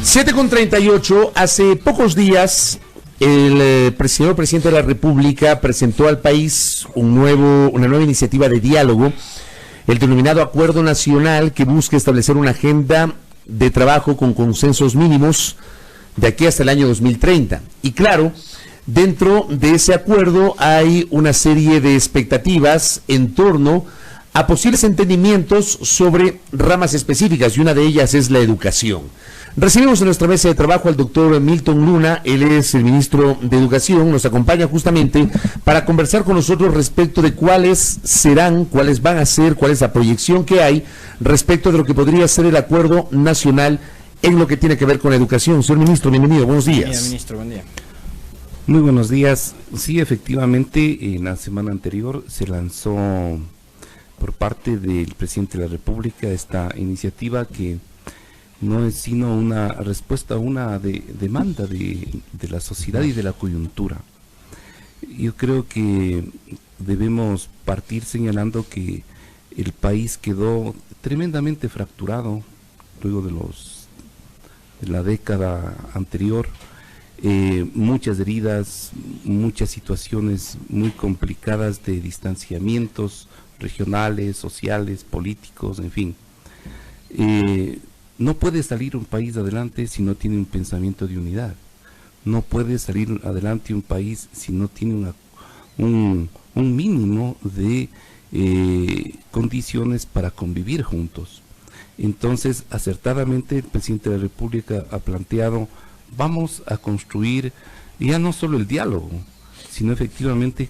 7:38, hace pocos días el señor presidente de la República presentó al país una nueva iniciativa de diálogo, el denominado Acuerdo Nacional, que busca establecer una agenda de trabajo con consensos mínimos de aquí hasta el año 2030. Y claro, dentro de ese acuerdo hay una serie de expectativas en torno a posibles entendimientos sobre ramas específicas, y una de ellas es la educación. Recibimos en nuestra mesa de trabajo al doctor Milton Luna. Él es el ministro de Educación, nos acompaña justamente para conversar con nosotros respecto de cuáles van a ser, cuál es la proyección que hay respecto de lo que podría ser el acuerdo nacional en lo que tiene que ver con la educación. Señor ministro, bienvenido, buenos días. Bienvenido, ministro, buen día. Muy buenos días. Sí, efectivamente, en la semana anterior se lanzó por parte del presidente de la República esta iniciativa que no es sino una respuesta a una demanda de la sociedad y de la coyuntura. Yo creo que debemos partir señalando que el país quedó tremendamente fracturado luego de la década anterior. Muchas heridas, muchas situaciones muy complicadas de distanciamientos regionales, sociales, políticos, en fin. No puede salir un país adelante si no tiene un pensamiento de unidad. No puede salir adelante un país si no tiene un mínimo de condiciones para convivir juntos. Entonces, acertadamente, el presidente de la República ha planteado, vamos a construir ya no solo el diálogo, sino efectivamente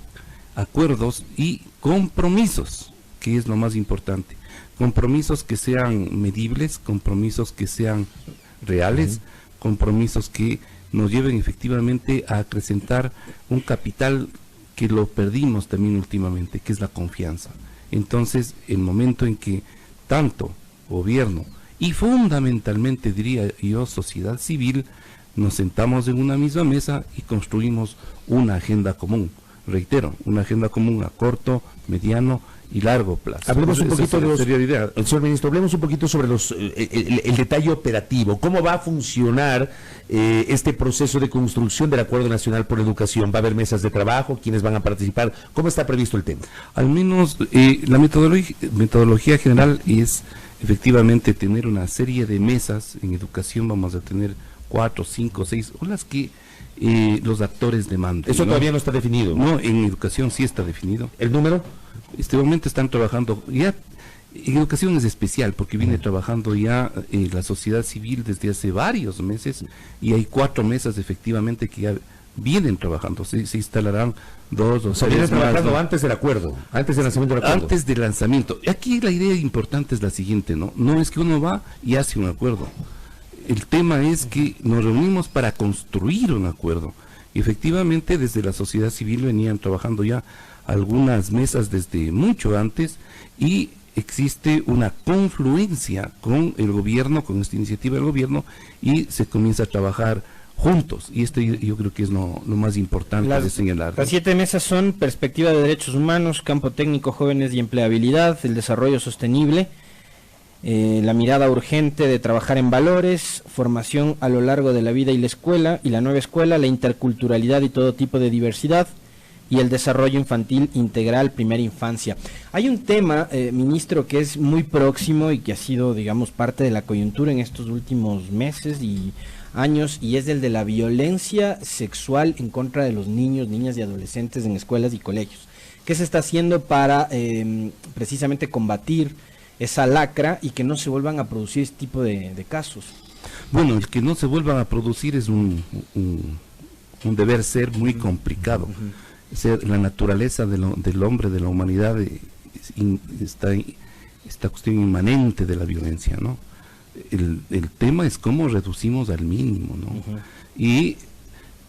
acuerdos y compromisos, que es lo más importante. Compromisos que sean medibles, compromisos que sean reales, compromisos que nos lleven efectivamente a acrecentar un capital que lo perdimos también últimamente, que es la confianza. Entonces, el momento en que tanto gobierno y fundamentalmente, diría yo, sociedad civil, nos sentamos en una misma mesa y construimos una agenda común. Reitero, una agenda común a corto, mediano y largo plazo. Hablemos un poquito señor ministro, hablemos un poquito sobre el detalle operativo. ¿Cómo va a funcionar este proceso de construcción del Acuerdo Nacional por la Educación? ¿Va a haber mesas de trabajo? ¿Quiénes van a participar? ¿Cómo está previsto el tema? Al menos la metodología general es efectivamente tener una serie de mesas. En educación vamos a tener 4, 5, 6, o las que los actores demanden. Eso todavía no está definido. No, en educación sí está definido. ¿El número? Este momento están trabajando, ya en educación es especial porque viene trabajando ya la sociedad civil desde hace varios meses, y hay 4 mesas efectivamente que ya vienen trabajando. Se instalarán 2 o 3 vienen trabajando antes del acuerdo, antes del lanzamiento del acuerdo. Antes del lanzamiento. Aquí la idea importante es la siguiente, no es que uno va y hace un acuerdo. El tema es que nos reunimos para construir un acuerdo. Y efectivamente desde la sociedad civil venían trabajando ya algunas mesas desde mucho antes, y existe una confluencia con el gobierno, con esta iniciativa del gobierno, y se comienza a trabajar juntos, y esto yo creo que es lo más importante de señalar. Las 7 mesas son perspectiva de derechos humanos, campo técnico, jóvenes y empleabilidad, el desarrollo sostenible, la mirada urgente de trabajar en valores, formación a lo largo de la vida y la escuela, y la nueva escuela, la interculturalidad y todo tipo de diversidad, y el desarrollo infantil integral, primera infancia. Hay un tema, ministro, que es muy próximo y que ha sido, digamos, parte de la coyuntura en estos últimos meses y años, y es el de la violencia sexual en contra de los niños, niñas y adolescentes en escuelas y colegios. ¿Qué se está haciendo para precisamente combatir esa lacra y que no se vuelvan a producir este tipo de casos? Bueno, el que no se vuelvan a producir es un deber ser muy complicado. La naturaleza del hombre, de la humanidad, esta cuestión inmanente de la violencia, ¿no? El tema es cómo reducimos al mínimo, ¿no? Y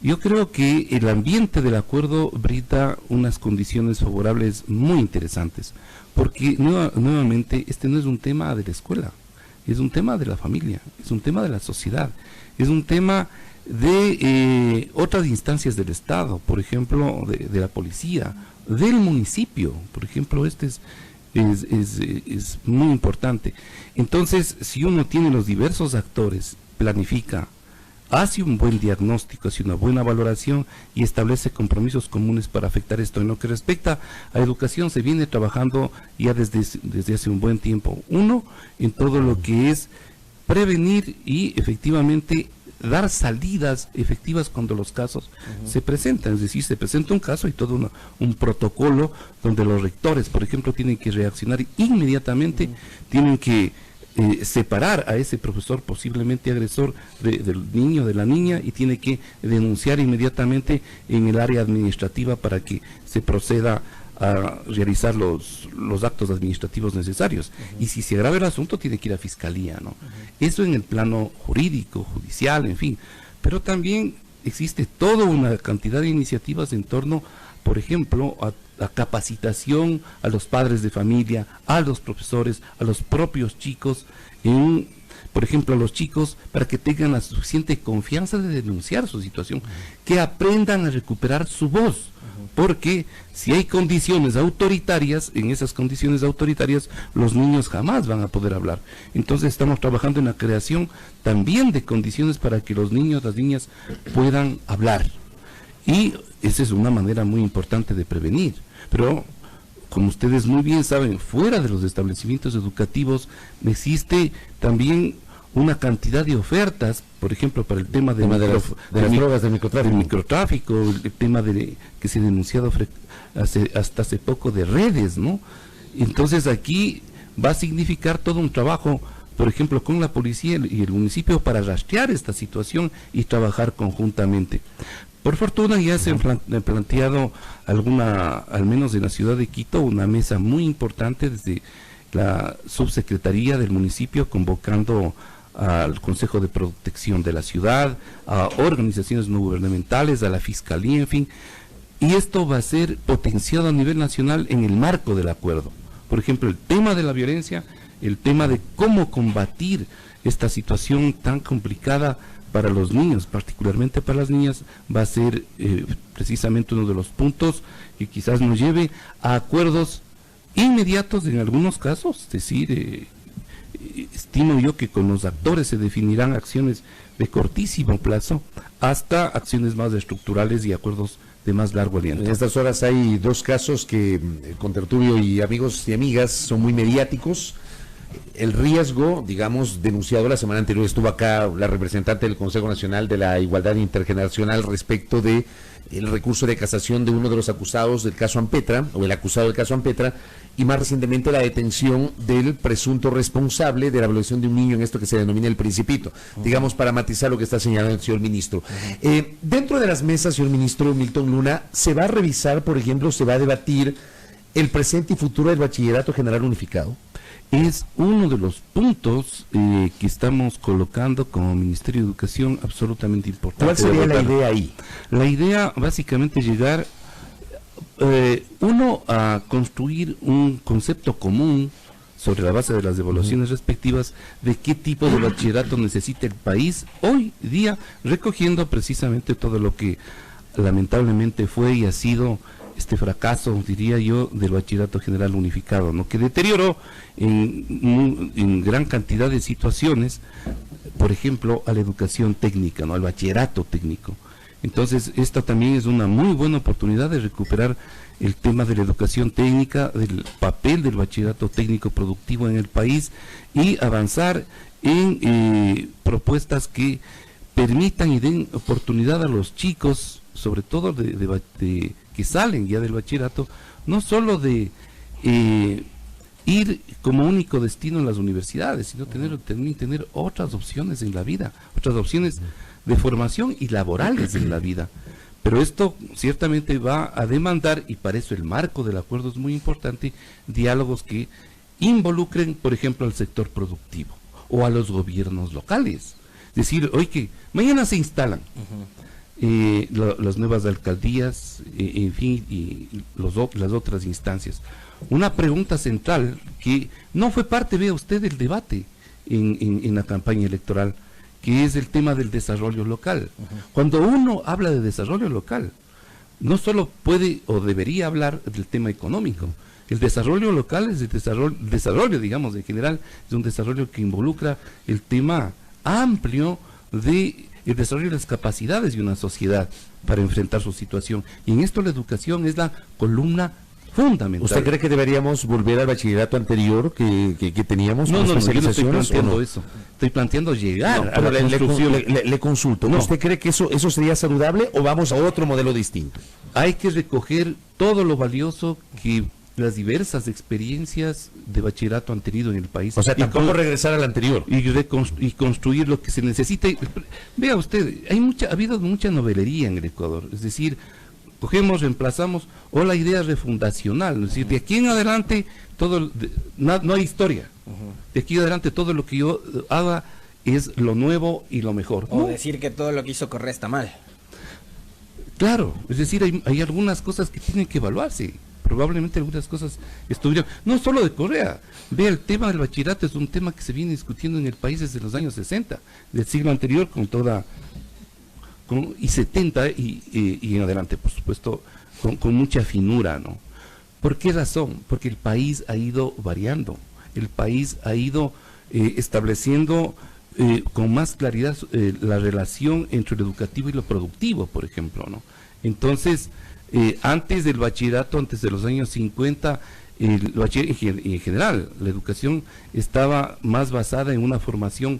yo creo que el ambiente del acuerdo brinda unas condiciones favorables muy interesantes, porque nuevamente este no es un tema de la escuela, es un tema de la familia, es un tema de la sociedad, es un tema de otras instancias del Estado, por ejemplo, de la policía, del municipio, por ejemplo. Este es muy importante. Entonces, si uno tiene los diversos actores, planifica, hace un buen diagnóstico, hace una buena valoración y establece compromisos comunes para afectar esto. En lo que respecta a educación, se viene trabajando ya desde hace un buen tiempo. Uno, en todo lo que es prevenir y efectivamente dar salidas efectivas cuando los casos se presentan. Es decir, se presenta un caso y todo un protocolo donde los rectores, por ejemplo, tienen que reaccionar inmediatamente, tienen que separar a ese profesor posiblemente agresor del niño, de la niña, y tiene que denunciar inmediatamente en el área administrativa para que se proceda a realizar los actos administrativos necesarios. Y si se agrava el asunto, tiene que ir a fiscalía, ¿no? Eso en el plano jurídico, judicial, en fin. Pero también existe toda una cantidad de iniciativas en torno, por ejemplo, a capacitación a los padres de familia, a los profesores, a los propios chicos, por ejemplo, a los chicos, para que tengan la suficiente confianza de denunciar su situación, que aprendan a recuperar su voz, porque si hay condiciones autoritarias, en esas condiciones autoritarias los niños jamás van a poder hablar. Entonces estamos trabajando en la creación también de condiciones para que los niños, las niñas puedan hablar. Y esa es una manera muy importante de prevenir. Pero, como ustedes muy bien saben, fuera de los establecimientos educativos existe también una cantidad de ofertas, por ejemplo, para el tema de las drogas, del microtráfico, el tema que se ha denunciado hasta hace poco de redes, ¿no? Entonces aquí va a significar todo un trabajo, por ejemplo, con la policía y el municipio para rastrear esta situación y trabajar conjuntamente. Por fortuna ya se han planteado al menos en la ciudad de Quito, una mesa muy importante desde la subsecretaría del municipio, convocando al Consejo de Protección de la ciudad, a organizaciones no gubernamentales, a la Fiscalía, en fin. Y esto va a ser potenciado a nivel nacional en el marco del acuerdo. Por ejemplo, el tema de la violencia, el tema de cómo combatir esta situación tan complicada para los niños, particularmente para las niñas, va a ser precisamente uno de los puntos que quizás nos lleve a acuerdos inmediatos en algunos casos. Es decir, estimo yo que con los actores se definirán acciones de cortísimo plazo hasta acciones más estructurales y acuerdos de más largo aliento. En estas horas hay dos casos que, con Tertulio y amigos y amigas, son muy mediáticos. El riesgo, digamos, denunciado la semana anterior, estuvo acá la representante del Consejo Nacional de la Igualdad Intergeneracional respecto de el recurso de casación de uno de los acusados del caso Ampetra, o el acusado del caso Ampetra, y más recientemente la detención del presunto responsable de la violación de un niño en esto que se denomina el Principito, digamos, para matizar lo que está señalando el señor ministro. Dentro de las mesas, señor ministro Milton Luna, se va a revisar, por ejemplo, se va a debatir el presente y futuro del bachillerato general unificado. Es uno de los puntos que estamos colocando como Ministerio de Educación absolutamente importante. ¿Cuál sería la idea ahí? La idea básicamente es llegar, uno, a construir un concepto común sobre la base de las evaluaciones respectivas de qué tipo de bachillerato necesita el país hoy día, recogiendo precisamente todo lo que lamentablemente fue y ha sido este fracaso, diría yo, del bachillerato general unificado, ¿no? Que deterioró en gran cantidad de situaciones, por ejemplo, a la educación técnica, ¿no? Al bachillerato técnico. Entonces, esta también es una muy buena oportunidad de recuperar el tema de la educación técnica, del papel del bachillerato técnico productivo en el país y avanzar en propuestas que permitan y den oportunidad a los chicos, sobre todo que salen ya del bachillerato, no solo de ir como único destino en las universidades, sino tener otras opciones en la vida, otras opciones de formación y laborales en la vida. Pero esto ciertamente va a demandar, y para eso el marco del acuerdo es muy importante, diálogos que involucren, por ejemplo, al sector productivo o a los gobiernos locales. Es decir, hoy que mañana se instalan las nuevas alcaldías, en fin, y las otras instancias. Una pregunta central que no fue parte, vea usted, del debate en la campaña electoral, que es el tema del desarrollo local. Cuando uno habla de desarrollo local, no solo puede o debería hablar del tema económico. El desarrollo local es el desarrollo, digamos, en general, es un desarrollo que involucra el tema amplio de el desarrollo de las capacidades de una sociedad para enfrentar su situación. Y en esto la educación es la columna fundamental. ¿Usted cree que deberíamos volver al bachillerato anterior que teníamos? No, yo no estoy planteando no? eso. Estoy planteando llegar a pero la construcción. le consulto. No. ¿Usted cree que eso sería saludable o vamos a otro modelo distinto? Hay que recoger todo lo valioso que las diversas experiencias de bachillerato han tenido en el país. O sea, tampoco regresar al anterior. Y construir lo que se necesite. Vea usted, ha habido mucha novelería en el Ecuador. Es decir, cogemos, reemplazamos, o la idea refundacional. Es decir, de aquí en adelante no hay historia. De aquí en adelante todo lo que yo haga es lo nuevo y lo mejor. O decir que todo lo que hizo Correa está mal. Claro, es decir, hay algunas cosas que tienen que evaluarse. Probablemente algunas cosas estuvieron, no solo de Correa. Vea, el tema del bachillerato es un tema que se viene discutiendo en el país desde los años 60, del siglo anterior, y 70 y en adelante, por supuesto, con mucha finura, ¿no? ¿Por qué razón? Porque el país ha ido variando, el país ha ido estableciendo con más claridad la relación entre lo educativo y lo productivo, por ejemplo, ¿no? Entonces, antes del bachillerato, antes de los años 50, el bachillerato y en general, la educación estaba más basada en una formación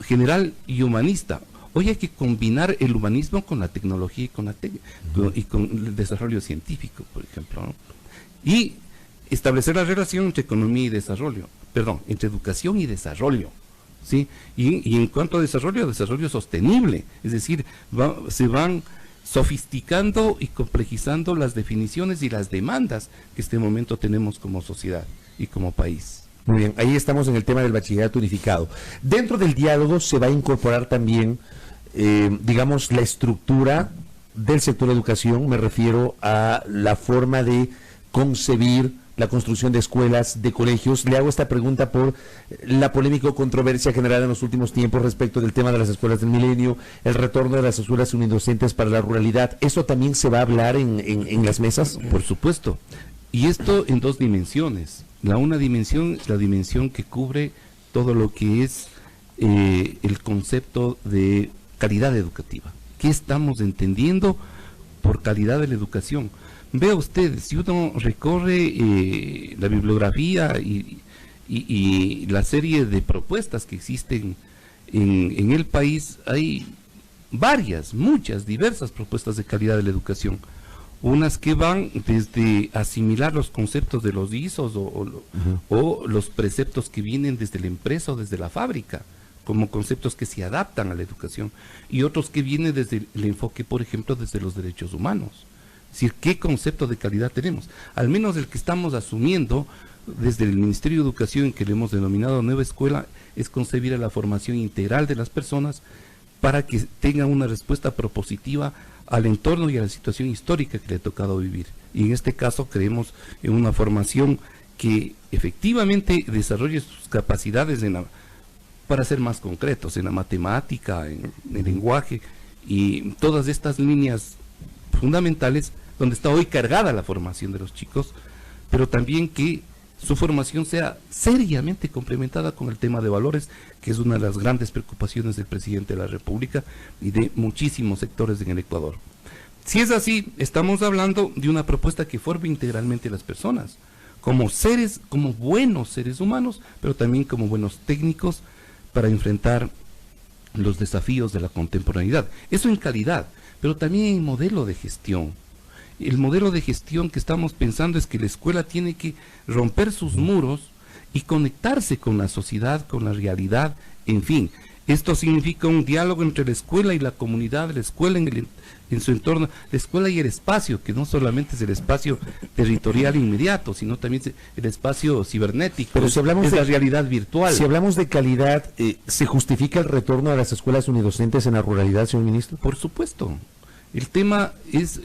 general y humanista. Hoy hay que combinar el humanismo con la tecnología y con el desarrollo científico, por ejemplo, ¿no? Y establecer la relación entre economía y desarrollo, entre educación y desarrollo, ¿sí? Y en cuanto a desarrollo sostenible, es decir, se van sofisticando y complejizando las definiciones y las demandas que este momento tenemos como sociedad y como país. Muy bien, ahí estamos en el tema del bachillerato unificado. Dentro del diálogo se va a incorporar también, digamos, la estructura del sector de educación. Me refiero a la forma de concebir la construcción de escuelas, de colegios. Le hago esta pregunta por la polémica o controversia generada en los últimos tiempos respecto del tema de las escuelas del milenio, el retorno de las escuelas unidocentes para la ruralidad. ¿Eso también se va a hablar en las mesas? Por supuesto. Y esto en dos dimensiones. Una dimensión es la dimensión que cubre todo lo que es el concepto de calidad educativa. ¿Qué estamos entendiendo por calidad de la educación? Vea usted, si uno recorre la bibliografía y la serie de propuestas que existen en el país, hay muchas, diversas propuestas de calidad de la educación. Unas que van desde asimilar los conceptos de los ISOs o los preceptos que vienen desde la empresa o desde la fábrica, como conceptos que se adaptan a la educación, y otros que vienen desde el enfoque, por ejemplo, desde los derechos humanos. Es decir, ¿qué concepto de calidad tenemos? Al menos el que estamos asumiendo desde el Ministerio de Educación, que le hemos denominado Nueva Escuela, es concebir a la formación integral de las personas para que tengan una respuesta propositiva al entorno y a la situación histórica que le ha tocado vivir. Y en este caso creemos en una formación que efectivamente desarrolle sus capacidades para ser más concretos, en la matemática, en el lenguaje y todas estas líneas fundamentales donde está hoy cargada la formación de los chicos, pero también que su formación sea seriamente complementada con el tema de valores, que es una de las grandes preocupaciones del presidente de la República y de muchísimos sectores en el Ecuador. Si es así, estamos hablando de una propuesta que forme integralmente a las personas, como buenos seres humanos, pero también como buenos técnicos para enfrentar los desafíos de la contemporaneidad. Eso en calidad, pero también en modelo de gestión. El modelo de gestión que estamos pensando es que la escuela tiene que romper sus muros y conectarse con la sociedad, con la realidad, en fin. Esto significa un diálogo entre la escuela y la comunidad, la escuela en su entorno, la escuela y el espacio, que no solamente es el espacio territorial inmediato, sino también el espacio cibernético. Pero si hablamos de de la realidad virtual. Si hablamos de calidad, ¿se justifica el retorno a las escuelas unidocentes en la ruralidad, señor ministro? Por supuesto. El tema es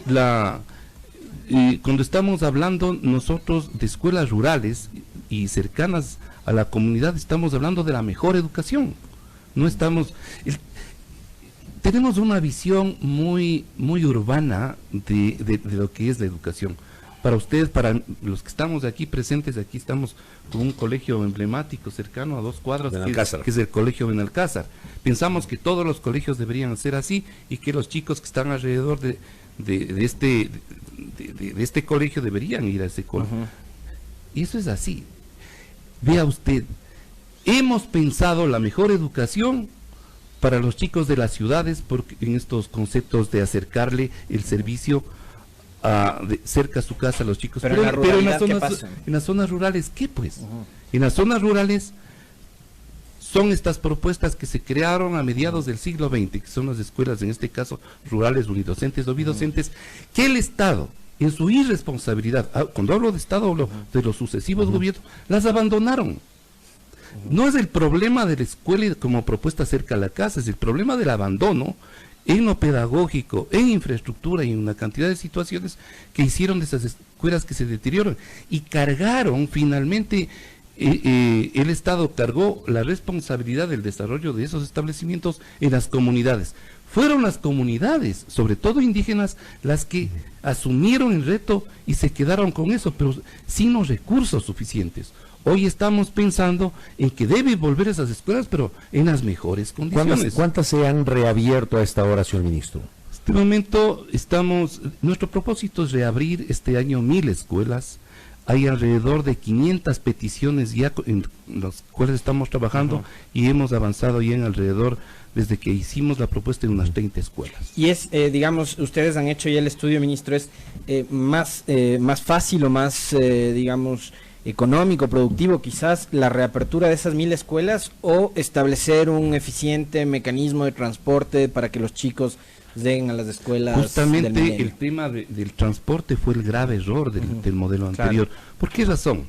cuando estamos hablando nosotros de escuelas rurales y cercanas a la comunidad, estamos hablando de la mejor educación. No estamos... tenemos una visión muy urbana de lo que es la educación. para ustedes, para los que estamos aquí presentes, aquí estamos con un colegio emblemático cercano a 2 cuadras, que es el Colegio Benalcázar. Pensamos que todos los colegios deberían ser así y que los chicos que están alrededor de este colegio deberían ir a ese colegio. Y eso es así. Vea usted, hemos pensado la mejor educación para los chicos de las ciudades porque en estos conceptos de acercarle el servicio cerca a su casa a los chicos. Pero en las zonas rurales, ¿qué pues? En las zonas rurales son estas propuestas que se crearon a mediados del siglo XX, que son las escuelas, en este caso, rurales, unidocentes o bidocentes, que el Estado, en su irresponsabilidad, cuando hablo de Estado, hablo de los sucesivos gobiernos, las abandonaron. No es el problema de la escuela como propuesta cerca a la casa, es el problema del abandono en lo pedagógico, en infraestructura y en una cantidad de situaciones que hicieron de esas escuelas que se deterioran y cargaron finalmente, el Estado cargó la responsabilidad del desarrollo de esos establecimientos en las comunidades. Fueron las comunidades, sobre todo indígenas, las que asumieron el reto y se quedaron con eso, pero sin los recursos suficientes. Hoy estamos pensando en que deben volver esas escuelas, pero en las mejores condiciones. ¿Cuántas se han reabierto a esta hora, señor ministro? En este momento nuestro propósito es reabrir este año 1000 escuelas. Hay alrededor de 500 peticiones ya en las cuales estamos trabajando y hemos avanzado ya en alrededor, desde que hicimos la propuesta, de unas 30 escuelas. Y es, digamos, ustedes han hecho ya el estudio, ministro, es más fácil o más, digamos, económico, productivo, quizás la reapertura de esas 1000 escuelas o establecer un eficiente mecanismo de transporte para que los chicos lleguen a las escuelas. Justamente el tema del transporte fue el grave error del modelo anterior. Claro. ¿Por qué razón?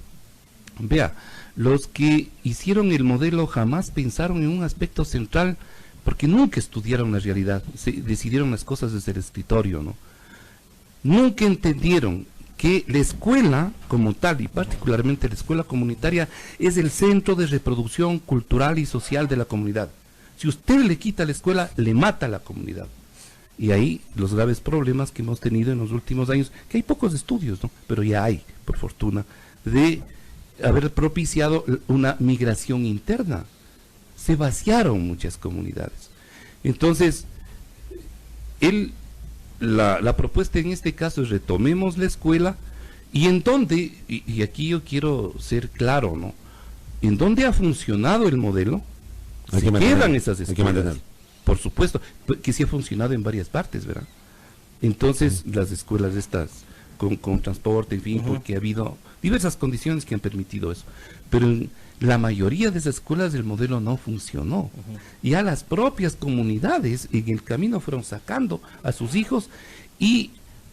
Vea, los que hicieron el modelo jamás pensaron en un aspecto central, porque nunca estudiaron la realidad, decidieron las cosas desde el escritorio, ¿no? Nunca entendieron que la escuela como tal, y particularmente la escuela comunitaria, es el centro de reproducción cultural y social de la comunidad. Si usted le quita la escuela, le mata a la comunidad. Y ahí los graves problemas que hemos tenido en los últimos años, que hay pocos estudios, ¿no? Pero ya hay, por fortuna, de haber propiciado una migración interna. Se vaciaron muchas comunidades. Entonces, la propuesta en este caso es retomemos la escuela y en donde, y aquí yo quiero ser claro, ¿no? En donde ha funcionado el modelo, se quedan esas escuelas. Por supuesto, que sí ha funcionado en varias partes, ¿verdad? Entonces, las escuelas estas, con transporte, en fin, porque ha habido diversas condiciones que han permitido eso. Pero en la mayoría de esas escuelas el modelo no funcionó. Y a las propias comunidades en el camino fueron sacando a sus hijos y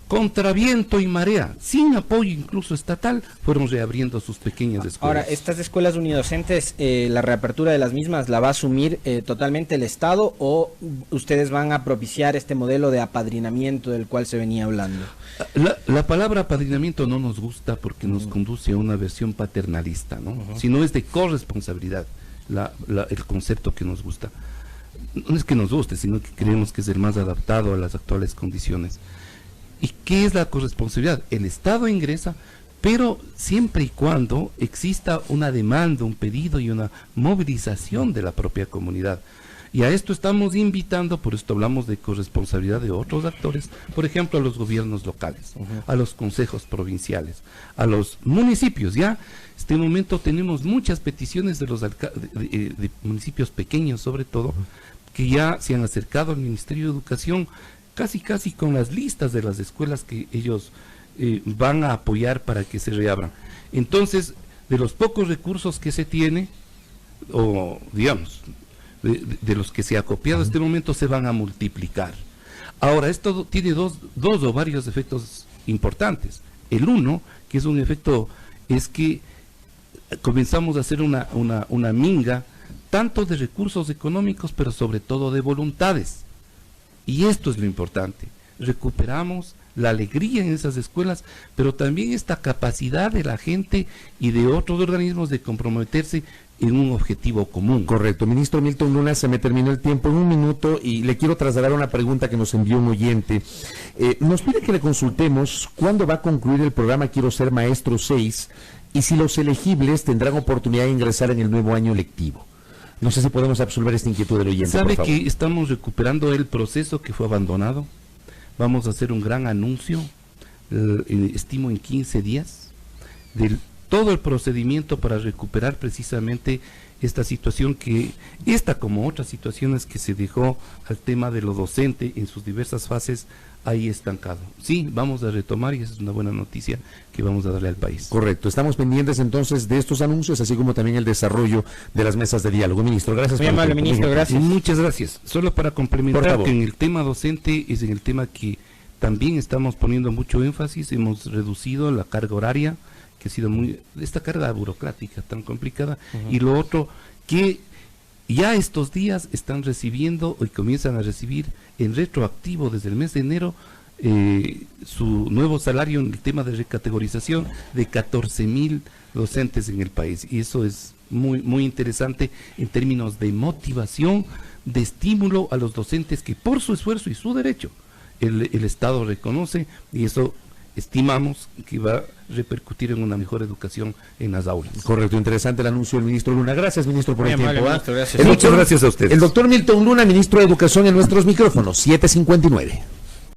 contra viento y marea, sin apoyo incluso estatal, fueron reabriendo sus pequeñas escuelas. Ahora, estas escuelas unidocentes, la reapertura de las mismas, ¿la va a asumir totalmente el Estado o ustedes van a propiciar este modelo de apadrinamiento del cual se venía hablando? La palabra apadrinamiento no nos gusta porque nos conduce a una versión paternalista, ¿no? Sino es de corresponsabilidad el concepto que nos gusta. No es que nos guste, sino que creemos que es el más adaptado a las actuales condiciones. ¿Y qué es la corresponsabilidad? El Estado ingresa, pero siempre y cuando exista una demanda, un pedido y una movilización de la propia comunidad. Y a esto estamos invitando, por esto hablamos de corresponsabilidad de otros actores, por ejemplo a los gobiernos locales, a los consejos provinciales, a los municipios. Ya en este momento tenemos muchas peticiones de los de municipios pequeños sobre todo, que ya se han acercado al Ministerio de Educación casi con las listas de las escuelas que ellos van a apoyar para que se reabran. Entonces, de los pocos recursos que se tiene, o digamos, de los que se ha copiado este momento, se van a multiplicar. Ahora, esto tiene dos o varios efectos importantes. El uno, que es un efecto, es que comenzamos a hacer una minga, tanto de recursos económicos, pero sobre todo de voluntades. Y esto es lo importante, recuperamos la alegría en esas escuelas, pero también esta capacidad de la gente y de otros organismos de comprometerse en un objetivo común. Correcto. Ministro Milton Luna, se me terminó el tiempo en un minuto y le quiero trasladar una pregunta que nos envió un oyente. Nos pide que le consultemos cuándo va a concluir el programa Quiero Ser Maestro 6 y si los elegibles tendrán oportunidad de ingresar en el nuevo año lectivo. No sé si podemos absolver esta inquietud del oyente. ¿Sabe por favor? que estamos recuperando el proceso que fue abandonado? Vamos a hacer un gran anuncio, estimo en 15 días, de todo el procedimiento para recuperar precisamente esta situación que, esta como otras situaciones que se dejó al tema de lo docente en sus diversas fases ahí estancado. Sí, vamos a retomar y esa es una buena noticia que vamos a darle al país. Correcto, estamos pendientes entonces de estos anuncios, así como también el desarrollo de las mesas de diálogo. Ministro, gracias. Muy amable, ministro, gracias. Muchas gracias. Solo para complementar que en el tema docente es en el tema que también estamos poniendo mucho énfasis, hemos reducido la carga horaria, que ha sido esta carga burocrática tan complicada, y lo otro, que ya estos días están recibiendo y comienzan a recibir en retroactivo desde el mes de enero su nuevo salario en el tema de recategorización de 14,000 docentes en el país, y eso es muy interesante en términos de motivación, de estímulo a los docentes que por su esfuerzo y su derecho el Estado reconoce, y eso estimamos que va a repercutir en una mejor educación en las aulas. Correcto, interesante el anuncio del ministro Luna. Gracias, ministro, por Muy el amable, tiempo. ministro, gracias. Muchas gracias a ustedes. El doctor Milton Luna, ministro de Educación, en nuestros micrófonos, 7:59.